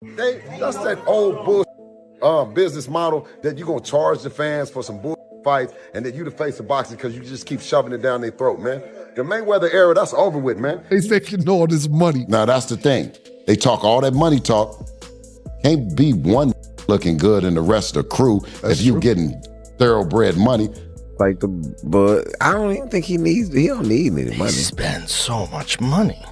That's that old bull business model that you're gonna charge the fans for some bull fights and that you the face of boxing because you just keep shoving it down their throat, man. The Mayweather era, that's over with, man. He's making all this money. Now that's the thing. They talk all that money talk. Can't be one looking good and the rest of the crew if you getting thoroughbred money. Like but I don't even think he don't need any money. He spends so much money.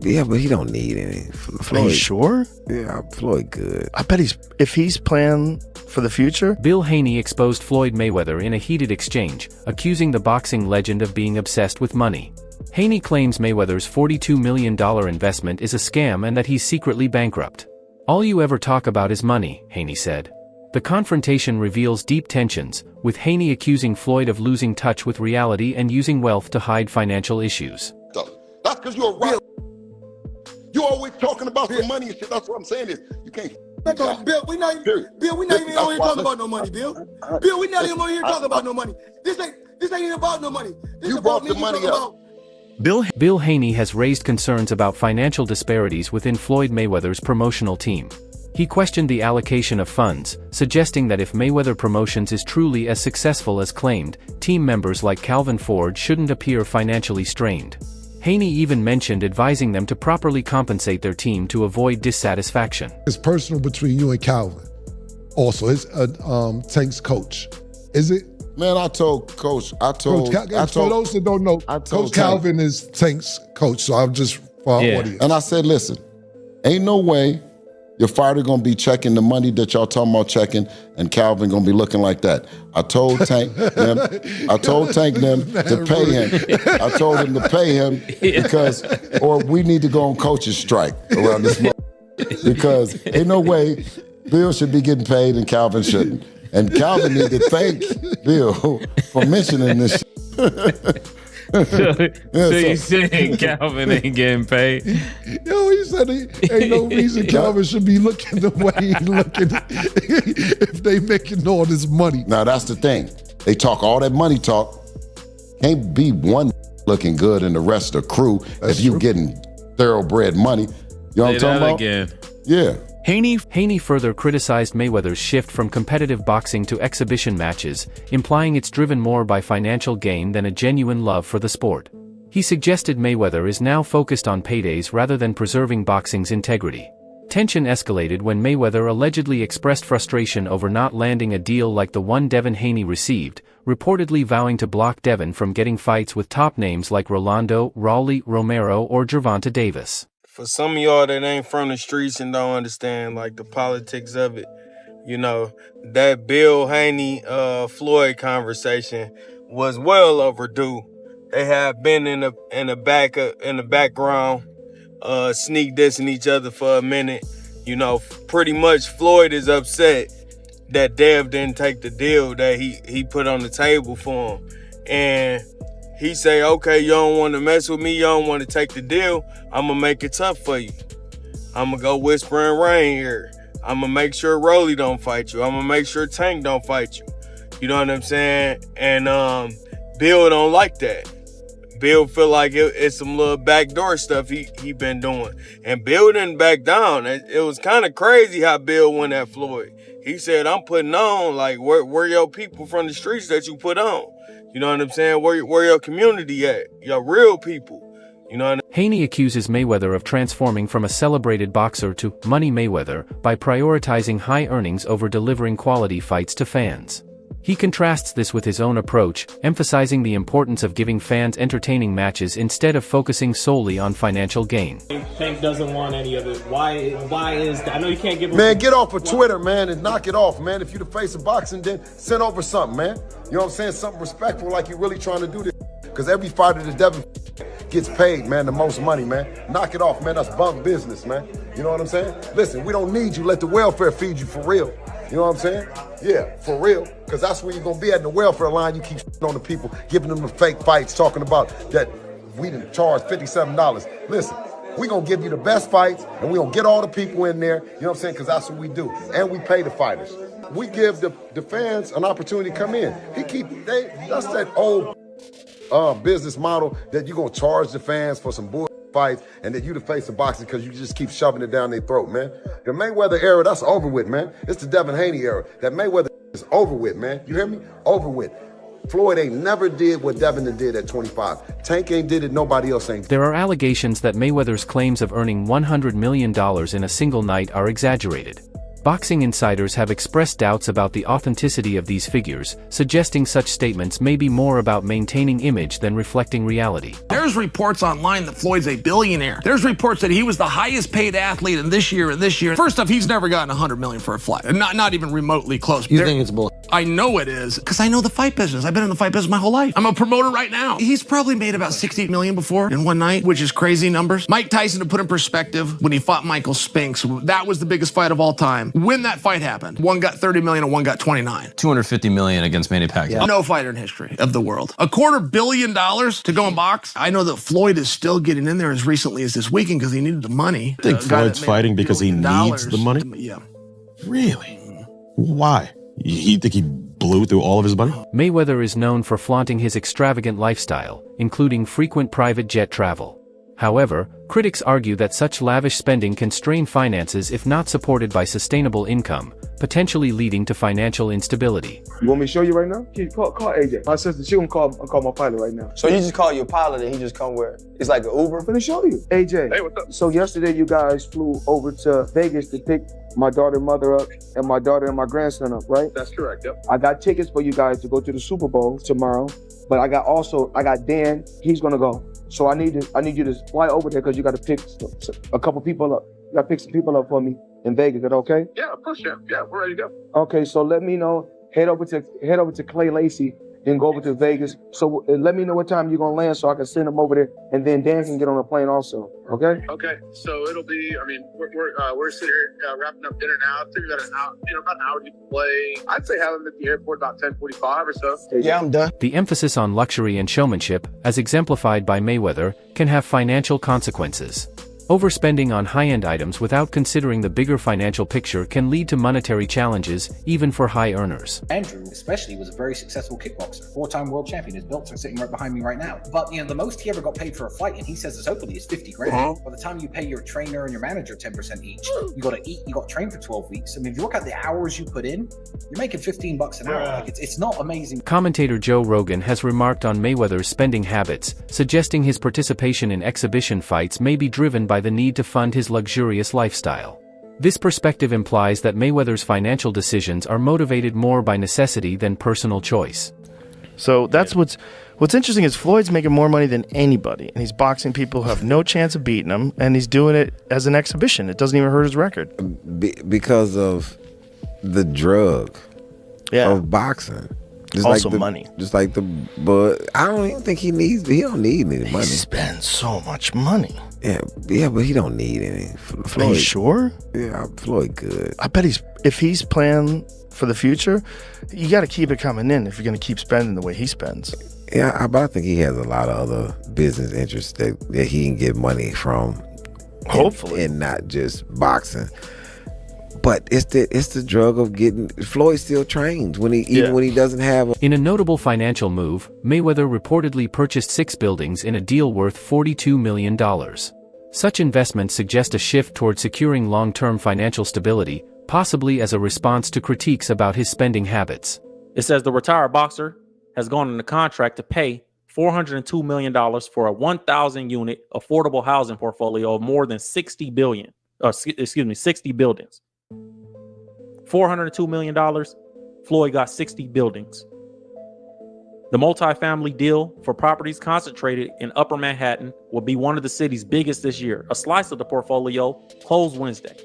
Yeah, but he don't need any. Floyd, are you sure? Yeah, Floyd good. I bet if he's playing for the future. Bill Haney exposed Floyd Mayweather in a heated exchange, accusing the boxing legend of being obsessed with money. Haney claims Mayweather's $42 million investment is a scam and that he's secretly bankrupt. "All you ever talk about is money," Haney said. The confrontation reveals deep tensions, with Haney accusing Floyd of losing touch with reality and using wealth to hide financial issues. That's because you're right. You always talking about some money and shit. That's what I'm saying is you can't. Bill, we not even on here talking about no money, Bill. Bill, we not even on here talking about no money. This ain't even about no money. This You about brought the me money talking up. about Bill Haney has raised concerns about financial disparities within Floyd Mayweather's promotional team. He questioned the allocation of funds, suggesting that if Mayweather Promotions is truly as successful as claimed, team members like Calvin Ford shouldn't appear financially strained. Haney even mentioned advising them to properly compensate their team to avoid dissatisfaction. It's personal between you and Calvin. Also, his Tank's coach. Is it? Man, I told Coach. For those that don't know, Coach Calvin is Tank's coach. So I'm just for our audience. And I said, listen, ain't no way your fighter gonna be checking the money that y'all talking about checking, and Calvin gonna be looking like that. I told Tank them to pay him. I told him to pay him because, or we need to go on coach's strike around this month because ain't no way Bill should be getting paid and Calvin shouldn't. And Calvin need to thank Bill for mentioning this. So you saying Calvin ain't getting paid? Yo, he said ain't no reason Calvin should be looking the way he's looking if they making all this money. Now that's the thing. They talk all that money talk. Can't be one looking good and the rest of the crew if you getting thoroughbred money. You know what I'm talking about? Again. Yeah. Haney further criticized Mayweather's shift from competitive boxing to exhibition matches, implying it's driven more by financial gain than a genuine love for the sport. He suggested Mayweather is now focused on paydays rather than preserving boxing's integrity. Tension escalated when Mayweather allegedly expressed frustration over not landing a deal like the one Devin Haney received, reportedly vowing to block Devin from getting fights with top names like Rolando, Raleigh, Romero, or Gervonta Davis. For some of y'all that ain't from the streets and don't understand like the politics of it, you know, that Bill Haney Floyd conversation was well overdue. They have been in the background, sneak dissing each other for a minute. You know, pretty much Floyd is upset that Dev didn't take the deal that he put on the table for him. And he say, okay, you don't want to mess with me, you don't want to take the deal, I'm going to make it tough for you. I'm going to go whisper and rain here. I'm going to make sure Rolly don't fight you. I'm going to make sure Tank don't fight you. You know what I'm saying? And Bill don't like that. Bill feel like it's some little backdoor stuff he been doing. And Bill didn't back down. It was kind of crazy how Bill went at Floyd. He said, I'm putting on, like, where your people from the streets that you put on? You know what I'm saying? Where your community at? Your real people. You know what I mean? Haney accuses Mayweather of transforming from a celebrated boxer to Money Mayweather by prioritizing high earnings over delivering quality fights to fans. He contrasts this with his own approach, emphasizing the importance of giving fans entertaining matches instead of focusing solely on financial gain. Tank doesn't want any of it. Why is that? I know you can't give him... Man, get off of Twitter, man, and knock it off, man. If you the face of boxing, then send over something, man. You know what I'm saying? Something respectful like you're really trying to do this. Because every fighter that Devin gets paid, man, the most money, man. Knock it off, man. That's bunk business, man. You know what I'm saying? Listen, we don't need you. Let the welfare feed you for real. You know what I'm saying? Yeah, for real. Because that's where you're going to be at in the welfare line. You keep on the people, giving them the fake fights, talking about that we didn't charge $57. Listen, we're going to give you the best fights, and we're going to get all the people in there. You know what I'm saying? Because that's what we do. And we pay the fighters. We give the fans an opportunity to come in. That's that old business model that you're going to charge the fans for some bull fights, and then you the face of boxing because you just keep shoving it down their throat, man. The Mayweather era, that's over with, man. It's the Devin Haney era. That Mayweather is over with, man. You hear me? Over with. Floyd ain't never did what Devin did at 25. Tank ain't did it, nobody else ain't. There are allegations that Mayweather's claims of earning $100 million in a single night are exaggerated. Boxing insiders have expressed doubts about the authenticity of these figures, suggesting such statements may be more about maintaining image than reflecting reality. There's reports online that Floyd's a billionaire. There's reports that he was the highest paid athlete in this year and this year. First off, he's never gotten $100 million for a fight. Not even remotely close. You think it's bull? I know it is, because I know the fight business. I've been in the fight business my whole life. I'm a promoter right now. He's probably made about $60 million before in one night, which is crazy numbers. Mike Tyson, to put in perspective, when he fought Michael Spinks, that was the biggest fight of all time. When that fight happened, one got 30 million and one got 29. 250 million against Manny Pacquiao. Yeah. No fighter in history of the world. $250 million to go and box. I know that Floyd is still getting in there as recently as this weekend because he needed the money. I think Floyd's fighting because he needs the money? Yeah. Really? Why? You think he blew through all of his money? Mayweather is known for flaunting his extravagant lifestyle, including frequent private jet travel. However, critics argue that such lavish spending can strain finances if not supported by sustainable income, potentially leading to financial instability. You want me to show you right now? Call AJ. My sister, she gonna call my pilot right now. So you just call your pilot and he just come where? It's like an Uber? I'm gonna show you. AJ. Hey, what's up? So yesterday you guys flew over to Vegas to pick my daughter and mother up and my daughter and my grandson up, right? That's correct, yep. I got tickets for you guys to go to the Super Bowl tomorrow, but I got Dan, he's gonna go. So I need you to fly over there because you got to pick a couple people up. You got to pick some people up for me in Vegas. Is that okay? Yeah, of course, yeah, we're ready to go. Okay, so let me know. Head over to Clay Lacey and go over to Vegas. So let me know what time you're gonna land so I can send them over there, and then Dan can get on the plane also. Okay? Okay. So it'll be. I mean, we're sitting here wrapping up dinner now. It's about an hour. About an hour to play. I'd say have them at the airport about 10:45 or so. Yeah, I'm done. The emphasis on luxury and showmanship, as exemplified by Mayweather, can have financial consequences. Overspending on high-end items without considering the bigger financial picture can lead to monetary challenges, even for high earners. Andrew, especially, was a very successful kickboxer, 4-time world champion. His belts are sitting right behind me right now. But, the most he ever got paid for a fight, and he says this openly, is 50 grand. By the time you pay your trainer and your manager 10% each, you got to eat, you got to train for 12 weeks. I mean, if you look at the hours you put in, you're making $15 an hour. Like, it's not amazing. Commentator Joe Rogan has remarked on Mayweather's spending habits, suggesting his participation in exhibition fights may be driven by the need to fund his luxurious lifestyle. This perspective implies that Mayweather's financial decisions are motivated more by necessity than personal choice. So that's what's interesting is Floyd's making more money than anybody, and he's boxing people who have no chance of beating him, and he's doing it as an exhibition. It doesn't even hurt his record. Because of the drug of boxing. Just also like money. But I don't even think he don't need any money. He spends so much money. Yeah, but he don't need any. Floyd, are you sure? Yeah, Floyd good. I bet if he's planning for the future, you got to keep it coming in if you're going to keep spending the way he spends. Yeah, but I think he has a lot of other business interests that he can get money from. Hopefully. And not just boxing. But it's the drug of getting. Floyd still trains when he doesn't have. In a notable financial move, Mayweather reportedly purchased 6 buildings in a deal worth $42 million. Such investments suggest a shift toward securing long-term financial stability, possibly as a response to critiques about his spending habits. It says the retired boxer has gone into contract to pay $402 million for a 1,000-unit affordable housing portfolio of more than 60 buildings. $402 million, Floyd got 60 buildings. The multifamily deal for properties concentrated in Upper Manhattan will be one of the city's biggest this year. A slice of the portfolio closed Wednesday.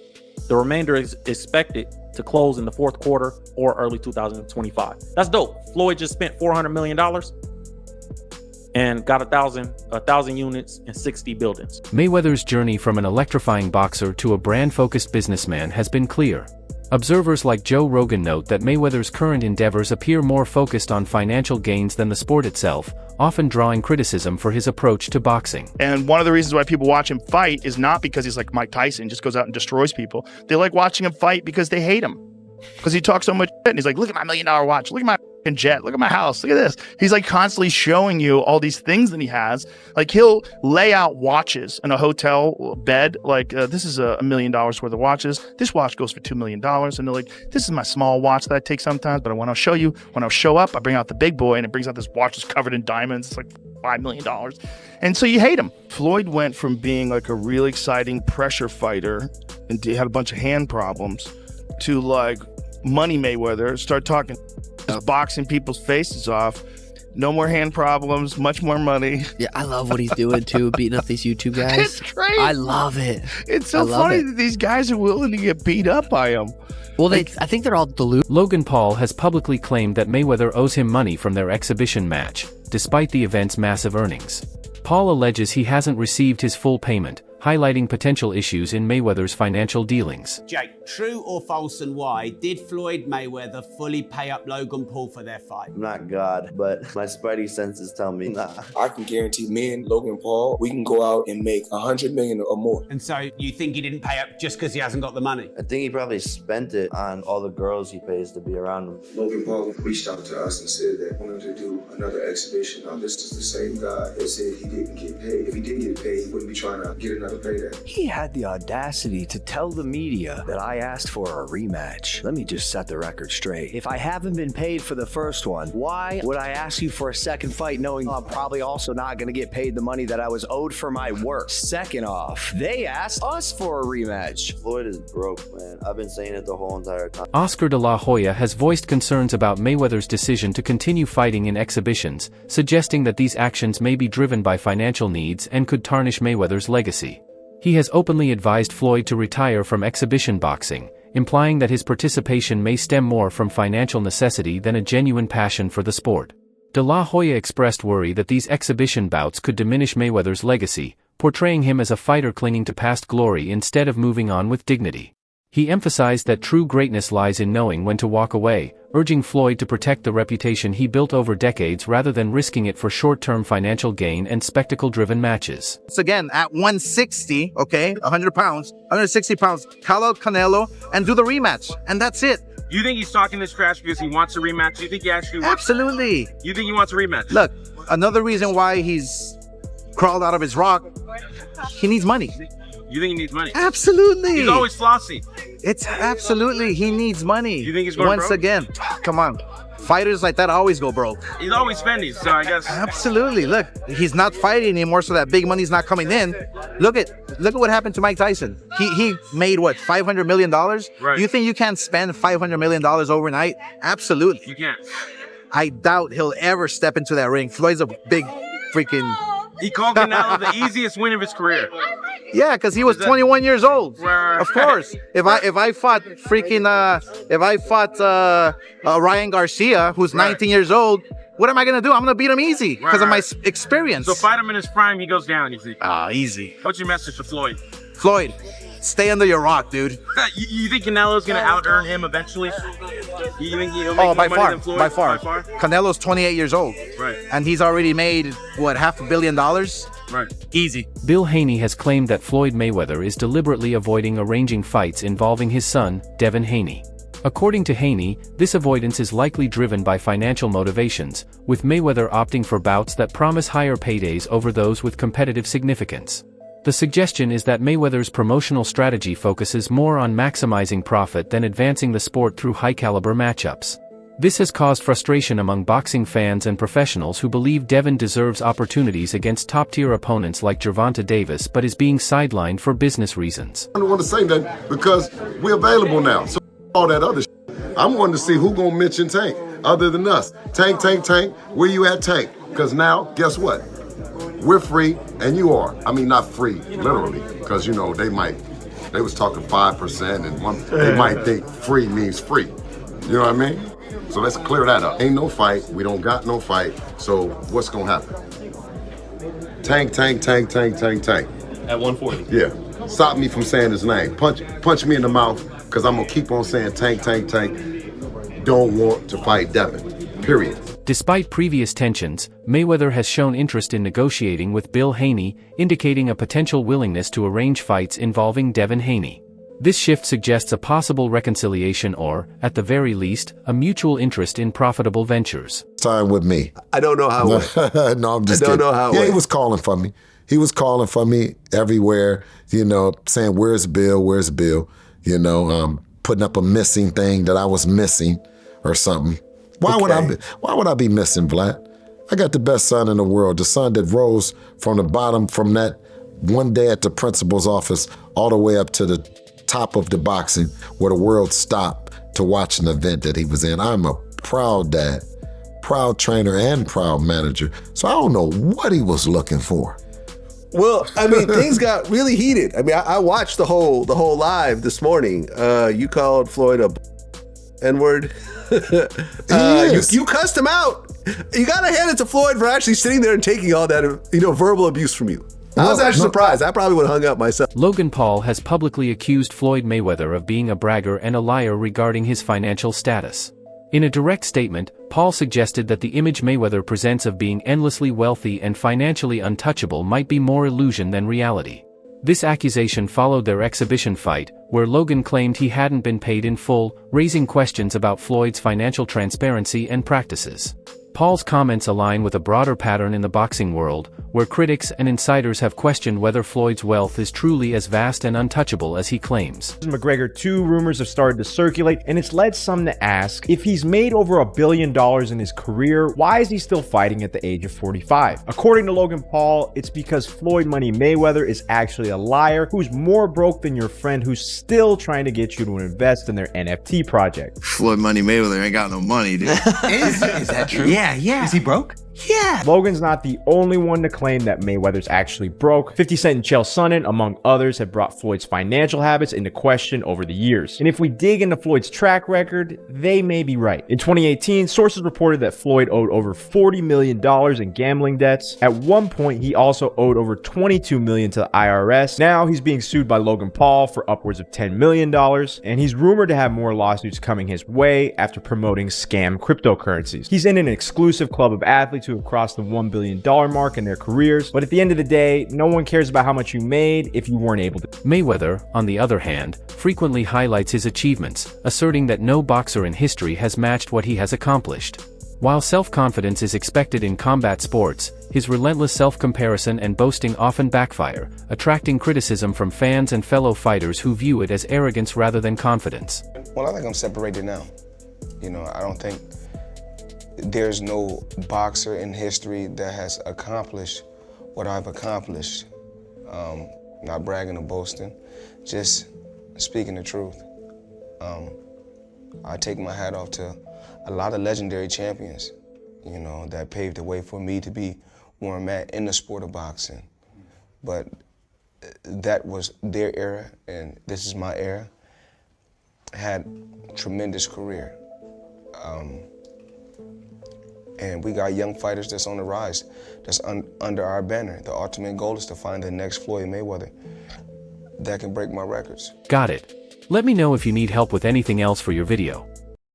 The remainder is expected to close in the fourth quarter or early 2025. That's dope. Floyd just spent $400 million and got 1,000 units and 60 buildings. Mayweather's journey from an electrifying boxer to a brand-focused businessman has been clear. Observers like Joe Rogan note that Mayweather's current endeavors appear more focused on financial gains than the sport itself, often drawing criticism for his approach to boxing. And one of the reasons why people watch him fight is not because he's like Mike Tyson, just goes out and destroys people. They like watching him fight because they hate him. Because he talks so much shit, and he's like, look at my $1 million watch, look at my jet. Look at my house. Look at this. He's like constantly showing you all these things that he has. Like he'll lay out watches in a hotel bed. Like this is $1 million worth of watches. This watch goes for $2 million. And they're like, this is my small watch that I take sometimes, but when I'll show you, when I'll show up, I bring out the big boy and it brings out this watch that's covered in diamonds. It's like $5 million. And so you hate him. Floyd went from being like a really exciting pressure fighter and had a bunch of hand problems to like Money Mayweather, start talking, boxing people's faces off. No more hand problems, much more money. Yeah, I love what he's doing too, beating up these YouTube guys. It's great. I love it. It's so funny that these guys are willing to get beat up by him. Well, I think they're all deluded. Logan Paul has publicly claimed that Mayweather owes him money from their exhibition match, despite the event's massive earnings. Paul alleges he hasn't received his full payment, highlighting potential issues in Mayweather's financial dealings. Jake, true or false, and why did Floyd Mayweather fully pay up Logan Paul for their fight? I'm not God, but my spidey senses tell me nah. I can guarantee me and Logan Paul, we can go out and make $100 million or more. And so you think he didn't pay up just because he hasn't got the money? I think he probably spent it on all the girls he pays to be around him. Logan Paul reached out to us and said that he wanted to do another exhibition. Now this is the same guy that said he didn't get paid. If he did get paid, he wouldn't be trying to get another payday. He had the audacity to tell the media that I asked for a rematch. Let me just set the record straight. If I haven't been paid for the first one, why would I ask you for a second fight knowing I'm probably also not going to get paid the money that I was owed for my work? Second off, they asked us for a rematch. Floyd is broke, man. I've been saying it the whole entire time. Oscar de la Hoya has voiced concerns about Mayweather's decision to continue fighting in exhibitions, suggesting that these actions may be driven by financial needs and could tarnish Mayweather's legacy. He has openly advised Floyd to retire from exhibition boxing, implying that his participation may stem more from financial necessity than a genuine passion for the sport. De La Hoya expressed worry that these exhibition bouts could diminish Mayweather's legacy, portraying him as a fighter clinging to past glory instead of moving on with dignity. He emphasized that true greatness lies in knowing when to walk away, urging Floyd to protect the reputation he built over decades rather than risking it for short-term financial gain and spectacle-driven matches. So again, at 160, okay, 100 pounds, 160 pounds, call out Canelo and do the rematch, and that's it. You think he's talking this trash because he wants a rematch? You think he actually wants? Absolutely. You think he wants a rematch? Look, another reason why he's crawled out of his rock, he needs money. You think he needs money? Absolutely. He's always flossy. It's absolutely, he needs money. You think he's going Once broke? Again, come on. Fighters like that always go broke. He's always spending, so I guess. Absolutely. Look, he's not fighting anymore, so that big money's not coming in. Look at what happened to Mike Tyson. He made what, $500 million? Right. You think you can't spend $500 million overnight? Absolutely. You can't. I doubt he'll ever step into that ring. Floyd's a big freaking. He called Canelo the easiest win of his career. Yeah, because he was 21 years old. Right. Of course. If I fought Ryan Garcia, who's 19 years old, what am I gonna do? I'm gonna beat him easy because of my experience. So fight him in his prime, he goes down, you think? Easy. What's your message to Floyd? Floyd, stay under your rock, dude. You think Canelo's gonna out-earn him eventually? You think he'll make more by money far, than Floyd? by far. Canelo's 28 years old. Right. And he's already made, what, $500 million? Right. Easy. Bill Haney has claimed that Floyd Mayweather is deliberately avoiding arranging fights involving his son, Devin Haney. According to Haney, this avoidance is likely driven by financial motivations, with Mayweather opting for bouts that promise higher paydays over those with competitive significance. The suggestion is that Mayweather's promotional strategy focuses more on maximizing profit than advancing the sport through high-caliber matchups. This has caused frustration among boxing fans and professionals who believe Devin deserves opportunities against top-tier opponents like Gervonta Davis but is being sidelined for business reasons. I don't want to say that because we're available now. So all that other shit. I'm wanting to see who gonna mention Tank other than us. Tank, where you at, Tank? Because now, guess what? We're free and you are. I mean, not free, literally, because you know, they was talking 5% and they might think free means free. You know what I mean? So let's clear that up. Ain't no fight, we don't got no fight, so what's gonna happen? Tank. At 140. Yeah, stop me from saying his name. Punch me in the mouth, because I'm gonna keep on saying Tank. Don't want to fight Devin, period. Despite previous tensions, Mayweather has shown interest in negotiating with Bill Haney, indicating a potential willingness to arrange fights involving Devin Haney. This shift suggests a possible reconciliation or, at the very least, a mutual interest in profitable ventures. Time with me. I don't know how it went. No, I'm just I don't kidding. know how it Yeah, went. he was calling for me. He was calling for me everywhere, you know, saying, where's Bill, where's Bill? You know, putting up a missing thing that I was missing or something. Why would I be missing, Vlad? I got the best son in the world, the son that rose from the bottom from that one day at the principal's office all the way up to the top of the boxing where the world stopped to watch an event that he was in. I'm a proud dad, proud trainer, and proud manager. So I don't know what he was looking for. Well, I mean, things got really heated. I mean, I watched the whole live this morning. You called Floyd a N-word. You cussed him out. You got to hand it to Floyd for actually sitting there and taking all that, verbal abuse from you. I was actually surprised. I probably would have hung up myself. Logan Paul has publicly accused Floyd Mayweather of being a bragger and a liar regarding his financial status. In a direct statement, Paul suggested that the image Mayweather presents of being endlessly wealthy and financially untouchable might be more illusion than reality. This accusation followed their exhibition fight, where Logan claimed he hadn't been paid in full, raising questions about Floyd's financial transparency and practices. Paul's comments align with a broader pattern in the boxing world, where critics and insiders have questioned whether Floyd's wealth is truly as vast and untouchable as he claims. McGregor 2 rumors have started to circulate, and it's led some to ask, if he's made over $1 billion in his career, why is he still fighting at the age of 45? According to Logan Paul, it's because Floyd Money Mayweather is actually a liar who's more broke than your friend who's still trying to get you to invest in their NFT project. Floyd Money Mayweather ain't got no money, dude. Is that true? Yeah. Is he broke? Yeah. Logan's not the only one to claim that Mayweather's actually broke. 50 Cent and Chael Sonnen, among others, have brought Floyd's financial habits into question over the years. And if we dig into Floyd's track record, they may be right. In 2018, sources reported that Floyd owed over $40 million in gambling debts. At one point, he also owed over $22 million to the IRS. Now he's being sued by Logan Paul for upwards of $10 million, and he's rumored to have more lawsuits coming his way after promoting scam cryptocurrencies. He's in an exclusive club of athletes who have crossed the $1 billion mark in their careers, but at the end of the day, no one cares about how much you made if you weren't able to. Mayweather, on the other hand, frequently highlights his achievements, asserting that no boxer in history has matched what he has accomplished. While self-confidence is expected in combat sports, his relentless self-comparison and boasting often backfire, attracting criticism from fans and fellow fighters who view it as arrogance rather than confidence. Well, I think I'm separated now. I don't think there's no boxer in history that has accomplished what I've accomplished. Not bragging or boasting, just speaking the truth. I take my hat off to a lot of legendary champions, that paved the way for me to be where I'm at in the sport of boxing. But that was their era, and this is my era. Had tremendous career. And we got young fighters that's on the rise, that's under our banner. The ultimate goal is to find the next Floyd Mayweather that can break my records. Got it. Let me know if you need help with anything else for your video.